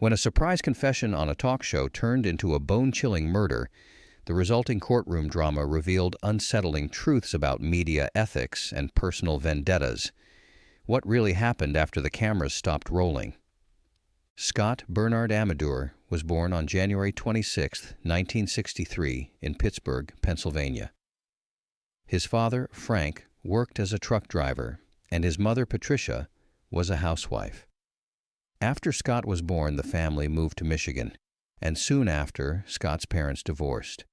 When a surprise confession on a talk show turned into a bone-chilling murder, the resulting courtroom drama revealed unsettling truths about media ethics and personal vendettas. What really happened after the cameras stopped rolling? Scott Bernard Amador was born on January 26, 1963, in Pittsburgh, Pennsylvania. His father, Frank, worked as a truck driver, and his mother, Patricia, was a housewife. After Scott was born, the family moved to Michigan, and soon after, Scott's parents divorced.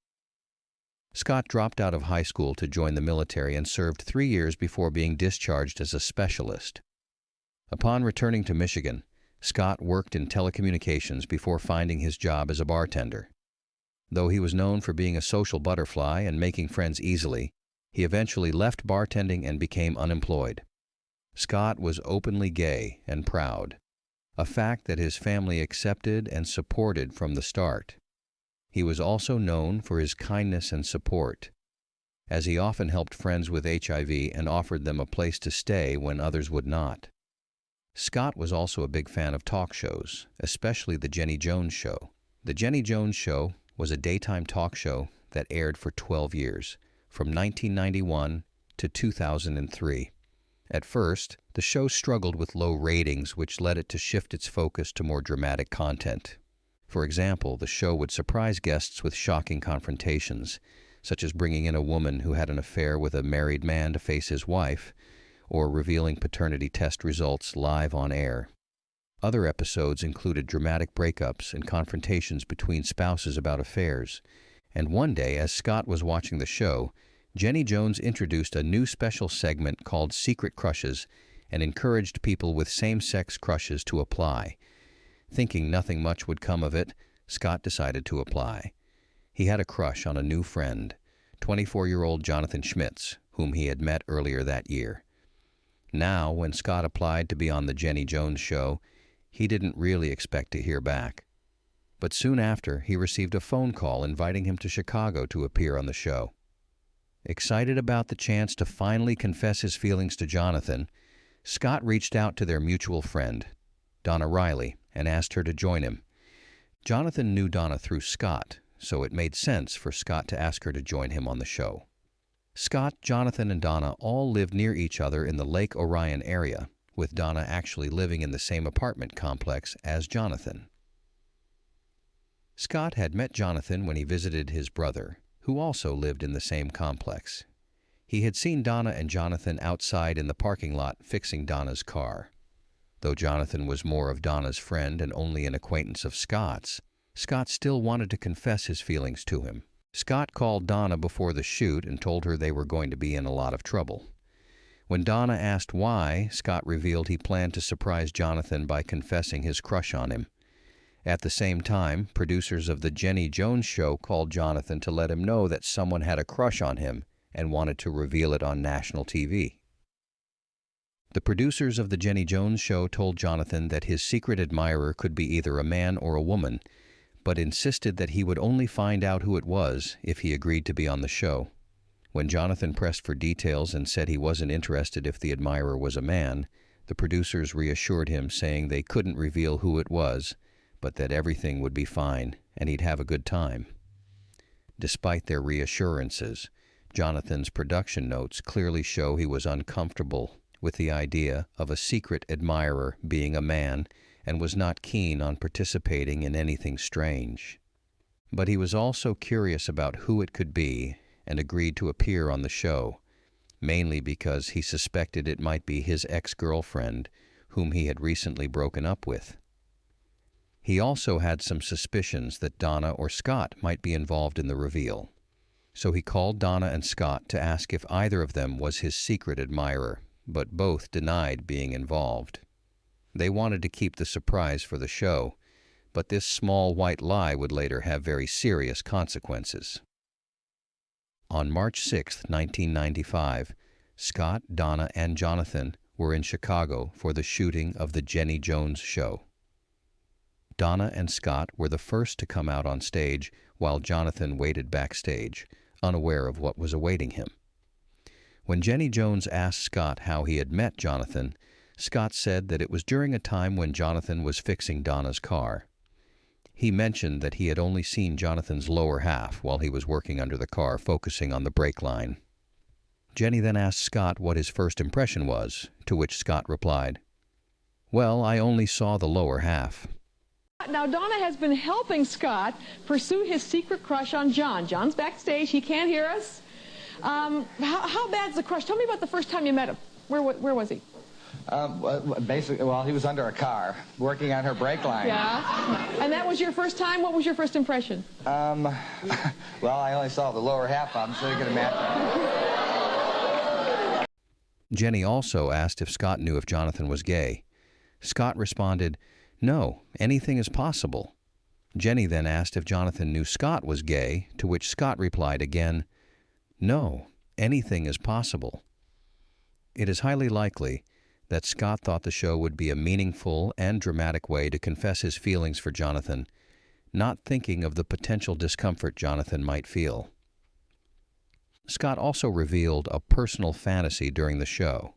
Scott dropped out of high school to join the military and served 3 years before being discharged as a specialist. Upon returning to Michigan, Scott worked in telecommunications before finding his job as a bartender. Though he was known for being a social butterfly and making friends easily, he eventually left bartending and became unemployed. Scott was openly gay and proud, a fact that his family accepted and supported from the start. He was also known for his kindness and support, as he often helped friends with HIV and offered them a place to stay when others would not. Scott was also a big fan of talk shows, especially The Jenny Jones Show. The Jenny Jones Show was a daytime talk show that aired for 12 years, from 1991 to 2003. At first, the show struggled with low ratings, which led it to shift its focus to more dramatic content. For example, the show would surprise guests with shocking confrontations, such as bringing in a woman who had an affair with a married man to face his wife, or revealing paternity test results live on air. Other episodes included dramatic breakups and confrontations between spouses about affairs. And one day, as Scott was watching the show, Jenny Jones introduced a new special segment called Secret Crushes and encouraged people with same-sex crushes to apply. Thinking nothing much would come of it, Scott decided to apply. He had a crush on a new friend, 24-year-old Jonathan Schmitz, whom he had met earlier that year. Now, when Scott applied to be on the Jenny Jones Show, he didn't really expect to hear back. But soon after, he received a phone call inviting him to Chicago to appear on the show. Excited about the chance to finally confess his feelings to Jonathan, Scott reached out to their mutual friend, Donna Riley, and asked her to join him. Jonathan knew Donna through Scott, so it made sense for Scott to ask her to join him on the show. Scott, Jonathan, and Donna all lived near each other in the Lake Orion area, with Donna actually living in the same apartment complex as Jonathan. Scott had met Jonathan when he visited his brother, who also lived in the same complex. He had seen Donna and Jonathan outside in the parking lot fixing Donna's car. Though Jonathan was more of Donna's friend and only an acquaintance of Scott's, Scott still wanted to confess his feelings to him. Scott called Donna before the shoot and told her they were going to be in a lot of trouble. When Donna asked why, Scott revealed he planned to surprise Jonathan by confessing his crush on him. At the same time, producers of the Jenny Jones Show called Jonathan to let him know that someone had a crush on him and wanted to reveal it on national TV. The producers of the Jenny Jones Show told Jonathan that his secret admirer could be either a man or a woman, but insisted that he would only find out who it was if he agreed to be on the show. When Jonathan pressed for details and said he wasn't interested if the admirer was a man, the producers reassured him, saying they couldn't reveal who it was, but that everything would be fine and he'd have a good time. Despite their reassurances, Jonathan's production notes clearly show he was uncomfortable with the idea of a secret admirer being a man and was not keen on participating in anything strange. But he was also curious about who it could be and agreed to appear on the show, mainly because he suspected it might be his ex-girlfriend, whom he had recently broken up with. He also had some suspicions that Donna or Scott might be involved in the reveal, so he called Donna and Scott to ask if either of them was his secret admirer, but both denied being involved. They wanted to keep the surprise for the show, but this small white lie would later have very serious consequences. On March 6, 1995, Scott, Donna, and Jonathan were in Chicago for the shooting of the Jenny Jones Show. Donna and Scott were the first to come out on stage, while Jonathan waited backstage, unaware of what was awaiting him. When Jenny Jones asked Scott how he had met Jonathan, Scott said that it was during a time when Jonathan was fixing Donna's car. He mentioned that he had only seen Jonathan's lower half while he was working under the car, focusing on the brake line. Jenny then asked Scott what his first impression was, to which Scott replied, "Well, I only saw the lower half." Now, Donna has been helping Scott pursue his secret crush on John. John's backstage. He can't hear us. How bad's the crush? Tell me about the first time you met him. Where was he? Basically, well, he was under a car, working on her brake line. Yeah. And that was your first time? What was your first impression? Well, I only saw the lower half of him, so you can imagine. Jenny also asked if Scott knew if Jonathan was gay. Scott responded, "No, anything is possible." Jenny then asked if Jonathan knew Scott was gay, to which Scott replied again, "No, anything is possible." It is highly likely that Scott thought the show would be a meaningful and dramatic way to confess his feelings for Jonathan, not thinking of the potential discomfort Jonathan might feel. Scott also revealed a personal fantasy during the show.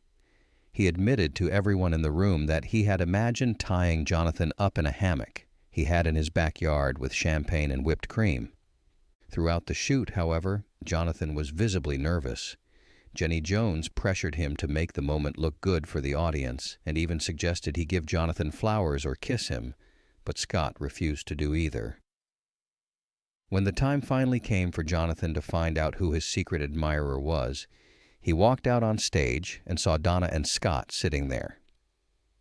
He admitted to everyone in the room that he had imagined tying Jonathan up in a hammock he had in his backyard with champagne and whipped cream. Throughout the shoot, however, Jonathan was visibly nervous. Jenny Jones pressured him to make the moment look good for the audience and even suggested he give Jonathan flowers or kiss him, but Scott refused to do either. When the time finally came for Jonathan to find out who his secret admirer was, he walked out on stage and saw Donna and Scott sitting there.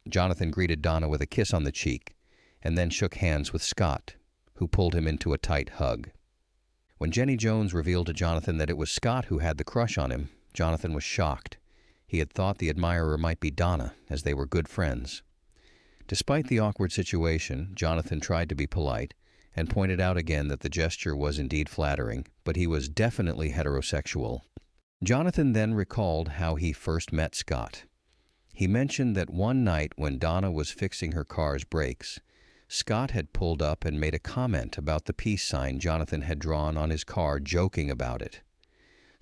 Jonathan greeted Donna with a kiss on the cheek and then shook hands with Scott, who pulled him into a tight hug. When Jenny Jones revealed to Jonathan that it was Scott who had the crush on him, Jonathan was shocked. He had thought the admirer might be Donna, as they were good friends. Despite the awkward situation, Jonathan tried to be polite and pointed out again that the gesture was indeed flattering, but he was definitely heterosexual. Jonathan then recalled how he first met Scott. He mentioned that one night when Donna was fixing her car's brakes, Scott had pulled up and made a comment about the peace sign Jonathan had drawn on his car, joking about it.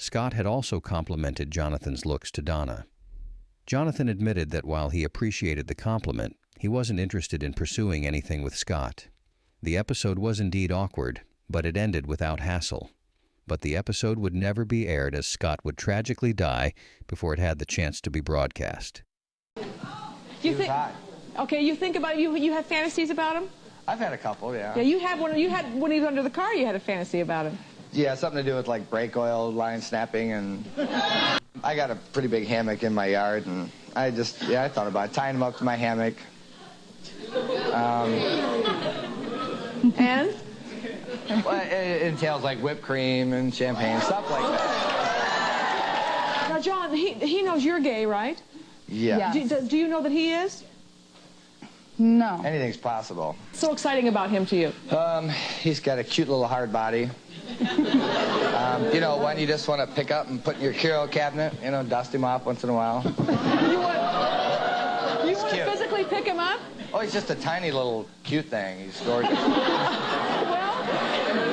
Scott had also complimented Jonathan's looks to Donna. Jonathan admitted that while he appreciated the compliment, he wasn't interested in pursuing anything with Scott. The episode was indeed awkward, but it ended without hassle. But the episode would never be aired, as Scott would tragically die before it had the chance to be broadcast. You think? Okay, you think about you have fantasies about him? I've had a couple, yeah. Yeah, you had one. You had when he was under the car. You had a fantasy about him. Yeah, something to do with like brake oil line snapping, and I got a pretty big hammock in my yard, and I thought about tying him up to my hammock. And? Well, it entails like whipped cream and champagne, stuff like that. Now, John, he knows you're gay, right? Yeah. Do you know that he is? No. Anything's possible. So exciting about him to you? He's got a cute little hard body. You know, one you just want to pick up and put in your curio cabinet, you know, dust him off once in a while. You want to physically pick him up? Oh, he's just a tiny little cute thing. He's gorgeous. Well,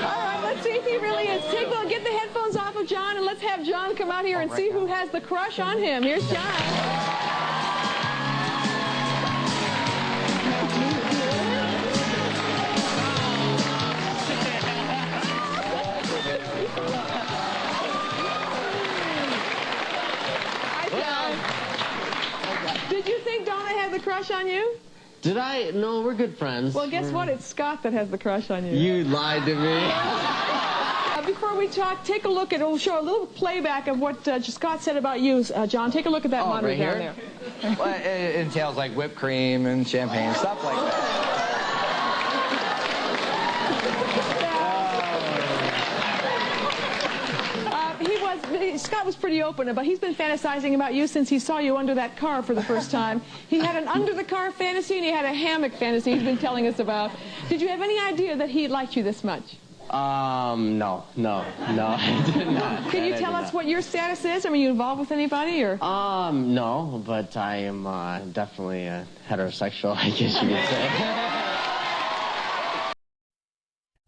all right, let's see if he really is. Get the headphones off of John, and let's have John come out here and see who has the crush on him. Here's John. Did you think Donna had the crush on you? Did I? No, we're good friends. Well, guess what? It's Scott that has the crush on you. You lied to me. Before we talk, take a look at, it'll show a little playback of what Scott said about you, John. Take a look at that monitor right down here? there. Well, it entails like whipped cream and champagne, stuff like that. Scott was pretty open about he's been fantasizing about you since he saw you under that car for the first time. He had an under-the-car fantasy and he had a hammock fantasy he's been telling us about. Did you have any idea that he liked you this much? No, I did not. Can you tell us what your status is? Are you involved with anybody, or? No, but I am definitely heterosexual, I guess you could say.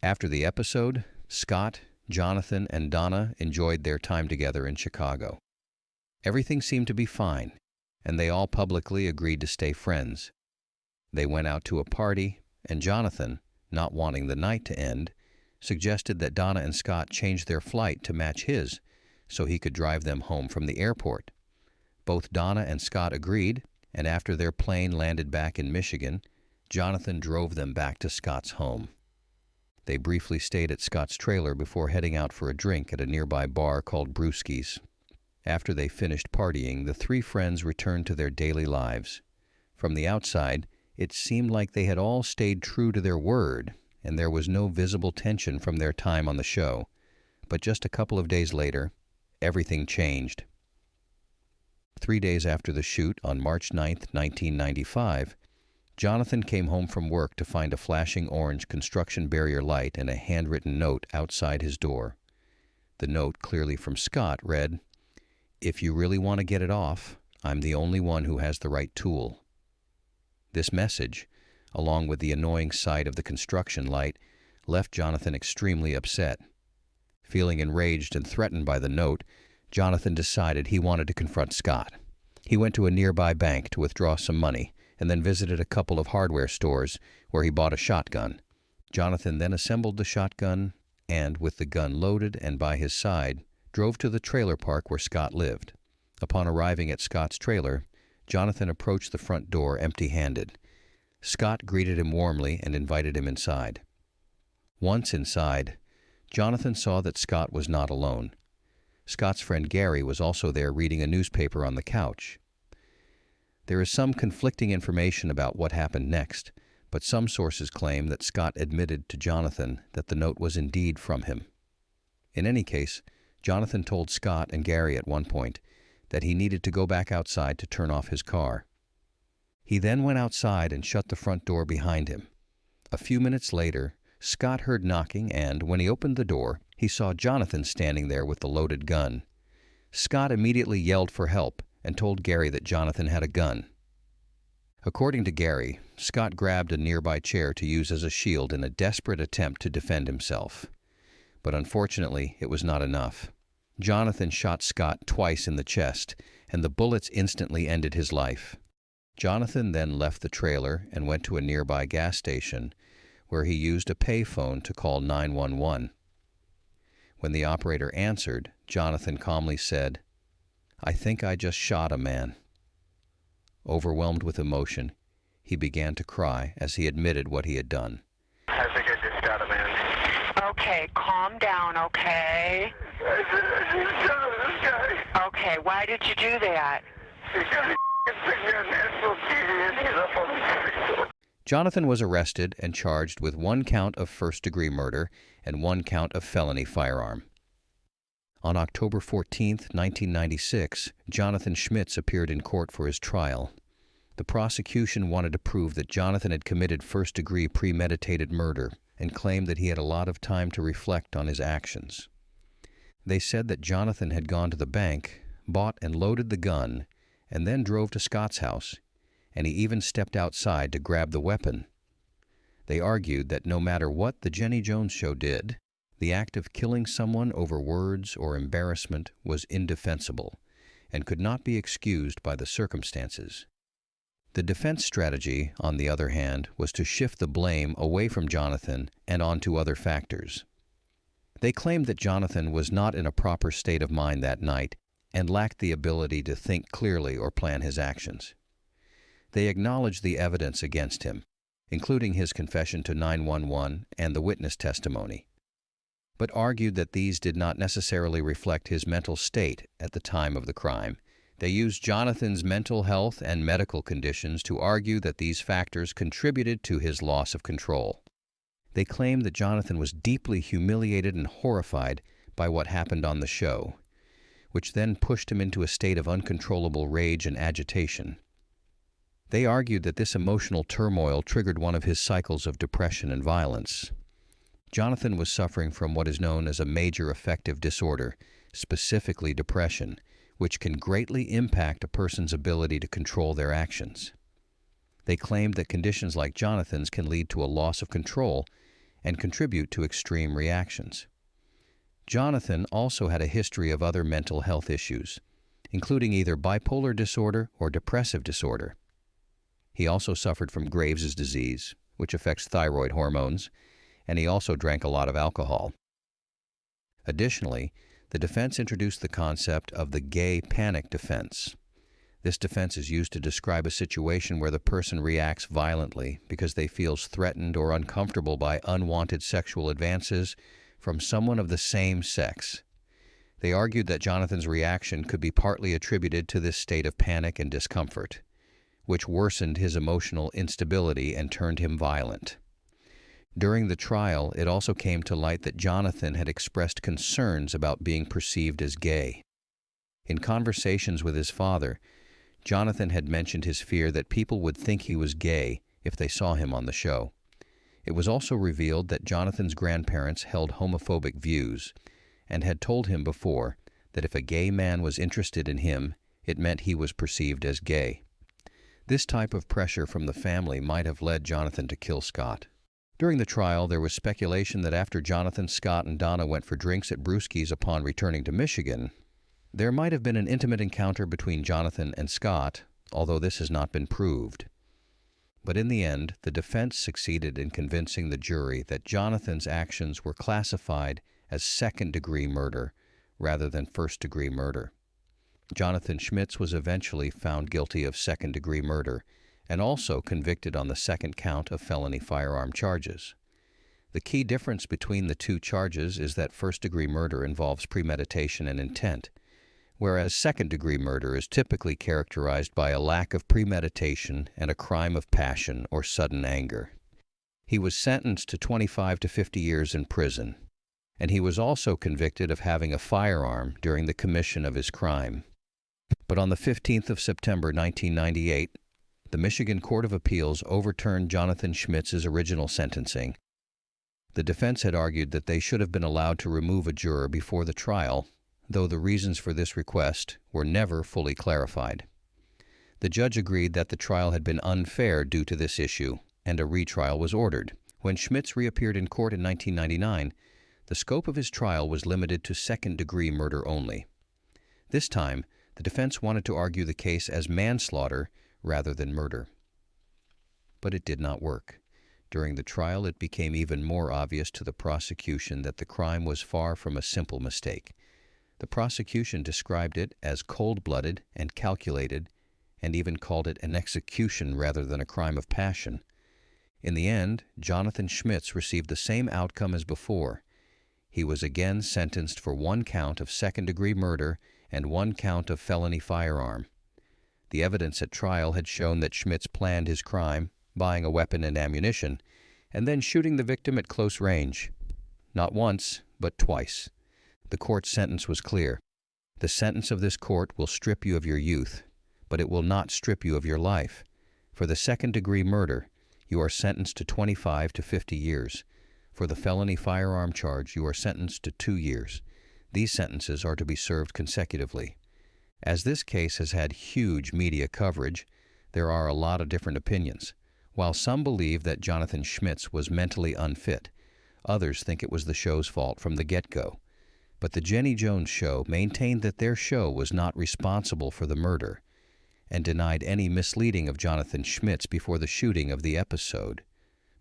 After the episode, Scott, Jonathan, and Donna enjoyed their time together in Chicago. Everything seemed to be fine, and they all publicly agreed to stay friends. They went out to a party, and Jonathan, not wanting the night to end, suggested that Donna and Scott change their flight to match his so he could drive them home from the airport. Both Donna and Scott agreed, and after their plane landed back in Michigan, Jonathan drove them back to Scott's home. They briefly stayed at Scott's trailer before heading out for a drink at a nearby bar called Brewski's. After they finished partying, the three friends returned to their daily lives. From the outside, it seemed like they had all stayed true to their word, and there was no visible tension from their time on the show. But just a couple of days later, everything changed. 3 days after the shoot, on March 9, 1995, Jonathan came home from work to find a flashing orange construction barrier light and a handwritten note outside his door. The note, clearly from Scott, read, "If you really want to get it off, I'm the only one who has the right tool." This message, along with the annoying sight of the construction light, left Jonathan extremely upset. Feeling enraged and threatened by the note, Jonathan decided he wanted to confront Scott. He went to a nearby bank to withdraw some money, and then visited a couple of hardware stores where he bought a shotgun. Jonathan then assembled the shotgun and, with the gun loaded and by his side, drove to the trailer park where Scott lived. Upon arriving at Scott's trailer, Jonathan approached the front door empty-handed. Scott greeted him warmly and invited him inside. Once inside, Jonathan saw that Scott was not alone. Scott's friend Gary was also there reading a newspaper on the couch. There is some conflicting information about what happened next, but some sources claim that Scott admitted to Jonathan that the note was indeed from him. In any case, Jonathan told Scott and Gary at one point that he needed to go back outside to turn off his car. He then went outside and shut the front door behind him. A few minutes later, Scott heard knocking, and when he opened the door, he saw Jonathan standing there with the loaded gun. Scott immediately yelled for help and told Gary that Jonathan had a gun. According to Gary, Scott grabbed a nearby chair to use as a shield in a desperate attempt to defend himself. But unfortunately, it was not enough. Jonathan shot Scott twice in the chest, and the bullets instantly ended his life. Jonathan then left the trailer and went to a nearby gas station, where he used a payphone to call 911. When the operator answered, Jonathan calmly said, "I think I just shot a man." Overwhelmed with emotion, he began to cry as he admitted what he had done. "I think I just shot a man." "Okay, calm down, okay? I said I just shot this guy. Okay, why did you do that?" Because he took me on national TV and he's up on the street. Jonathan was arrested and charged with 1 count of first-degree murder and 1 count of felony firearm. On October 14, 1996, Jonathan Schmitz appeared in court for his trial. The prosecution wanted to prove that Jonathan had committed first-degree premeditated murder and claimed that he had a lot of time to reflect on his actions. They said that Jonathan had gone to the bank, bought and loaded the gun, and then drove to Scott's house, and he even stepped outside to grab the weapon. They argued that no matter what the Jenny Jones Show did, the act of killing someone over words or embarrassment was indefensible and could not be excused by the circumstances. The defense strategy, on the other hand, was to shift the blame away from Jonathan and onto other factors. They claimed that Jonathan was not in a proper state of mind that night and lacked the ability to think clearly or plan his actions. They acknowledged the evidence against him, including his confession to 911 and the witness testimony, but argued that these did not necessarily reflect his mental state at the time of the crime. They used Jonathan's mental health and medical conditions to argue that these factors contributed to his loss of control. They claimed that Jonathan was deeply humiliated and horrified by what happened on the show, which then pushed him into a state of uncontrollable rage and agitation. They argued that this emotional turmoil triggered one of his cycles of depression and violence. Jonathan was suffering from what is known as a major affective disorder, specifically depression, which can greatly impact a person's ability to control their actions. They claimed that conditions like Jonathan's can lead to a loss of control and contribute to extreme reactions. Jonathan also had a history of other mental health issues, including either bipolar disorder or depressive disorder. He also suffered from Graves' disease, which affects thyroid hormones, and he also drank a lot of alcohol. Additionally, the defense introduced the concept of the gay panic defense. This defense is used to describe a situation where the person reacts violently because they feel threatened or uncomfortable by unwanted sexual advances from someone of the same sex. They argued that Jonathan's reaction could be partly attributed to this state of panic and discomfort, which worsened his emotional instability and turned him violent. During the trial, it also came to light that Jonathan had expressed concerns about being perceived as gay. In conversations with his father, Jonathan had mentioned his fear that people would think he was gay if they saw him on the show. It was also revealed that Jonathan's grandparents held homophobic views and had told him before that if a gay man was interested in him, it meant he was perceived as gay. This type of pressure from the family might have led Jonathan to kill Scott. During the trial, there was speculation that after Jonathan, Scott, and Donna went for drinks at Brewski's upon returning to Michigan, there might have been an intimate encounter between Jonathan and Scott, although this has not been proved. But in the end, the defense succeeded in convincing the jury that Jonathan's actions were classified as second-degree murder rather than first-degree murder. Jonathan Schmitz was eventually found guilty of second-degree murder and also convicted on the second count of felony firearm charges. The key difference between the two charges is that first-degree murder involves premeditation and intent, whereas second-degree murder is typically characterized by a lack of premeditation and a crime of passion or sudden anger. He was sentenced to 25 to 50 years in prison, and he was also convicted of having a firearm during the commission of his crime. But on the 15th of September 1998, the Michigan Court of Appeals overturned Jonathan Schmitz's original sentencing. The defense had argued that they should have been allowed to remove a juror before the trial, though the reasons for this request were never fully clarified. The judge agreed that the trial had been unfair due to this issue, and a retrial was ordered. When Schmitz reappeared in court in 1999, the scope of his trial was limited to second-degree murder only. This time, the defense wanted to argue the case as manslaughter rather than murder. But it did not work. During the trial, it became even more obvious to the prosecution that the crime was far from a simple mistake. The prosecution described it as cold-blooded and calculated, and even called it an execution rather than a crime of passion. In the end, Jonathan Schmitz received the same outcome as before. He was again sentenced for one count of second-degree murder and one count of felony firearm. The evidence at trial had shown that Schmitz planned his crime, buying a weapon and ammunition, and then shooting the victim at close range. Not once, but twice. The court's sentence was clear. The sentence of this court will strip you of your youth, but it will not strip you of your life. For the second-degree murder, you are sentenced to 25 to 50 years. For the felony firearm charge, you are sentenced to 2 years. These sentences are to be served consecutively. As this case has had huge media coverage, there are a lot of different opinions. While some believe that Jonathan Schmitz was mentally unfit, others think it was the show's fault from the get-go. But the Jenny Jones Show maintained that their show was not responsible for the murder and denied any misleading of Jonathan Schmitz before the shooting of the episode.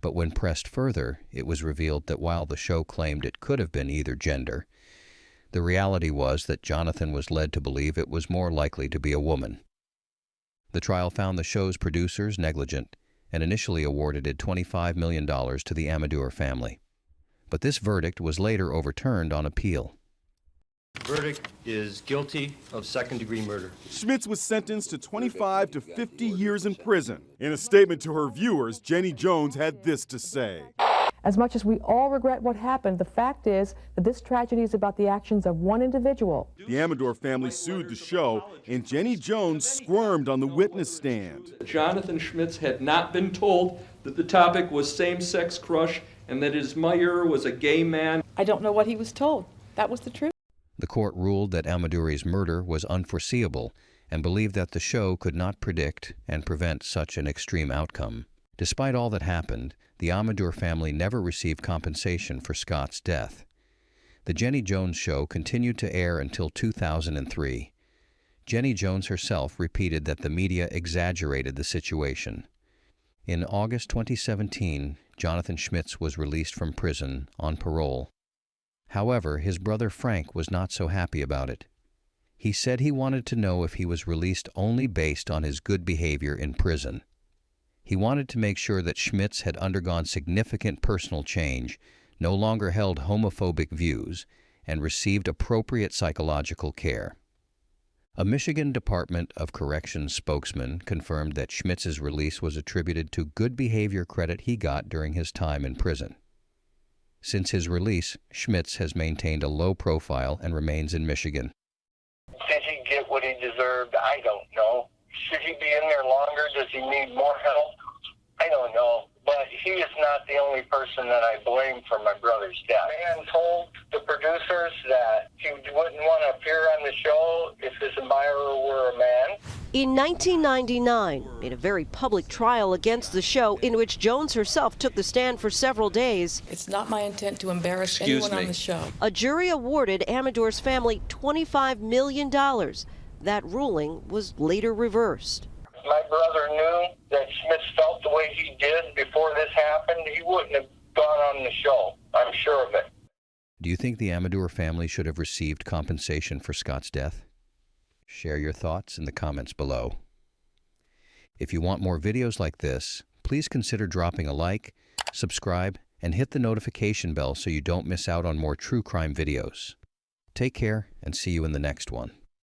But when pressed further, it was revealed that while the show claimed it could have been either gender, the reality was that Jonathan was led to believe it was more likely to be a woman. The trial found the show's producers negligent and initially awarded it $25 million to the Amador family. But this verdict was later overturned on appeal. Verdict is guilty of second-degree murder. Schmitz was sentenced to 25 to 50 years in prison. In a statement to her viewers, Jenny Jones had this to say. As much as we all regret what happened, the fact is that this tragedy is about the actions of one individual. The Amador family sued the show, and Jenny Jones squirmed on the witness stand. Jonathan Schmitz had not been told that the topic was same-sex crush and that his admirer was a gay man. I don't know what he was told. That was the truth. The court ruled that Amadori's murder was unforeseeable and believed that the show could not predict and prevent such an extreme outcome. Despite all that happened, the Amador family never received compensation for Scott's death. The Jenny Jones Show continued to air until 2003. Jenny Jones herself repeated that the media exaggerated the situation. In August 2017, Jonathan Schmitz was released from prison on parole. However, his brother Frank was not so happy about it. He said he wanted to know if he was released only based on his good behavior in prison. He wanted to make sure that Schmitz had undergone significant personal change, no longer held homophobic views, and received appropriate psychological care. A Michigan Department of Corrections spokesman confirmed that Schmitz's release was attributed to good behavior credit he got during his time in prison. Since his release, Schmitz has maintained a low profile and remains in Michigan. Did he get what he deserved? I don't know. Should he be in there longer? Does he need more help? I don't know. But he is not the only person that I blame for my brother's death. The man told the producers that he wouldn't want to appear on the show if his admirer were a man. In 1999, in a very public trial against the show in which Jones herself took the stand for several days, It's not my intent to embarrass anyone on the show. a jury awarded Amador's family $25 million. That ruling was later reversed. My brother knew that Schmitz felt the way he did before this happened. He wouldn't have gone on the show. I'm sure of it. Do you think the Amador family should have received compensation for Scott's death? Share your thoughts in the comments below. If you want more videos like this, please consider dropping a like, subscribe, and hit the notification bell so you don't miss out on more true crime videos. Take care and see you in the next one.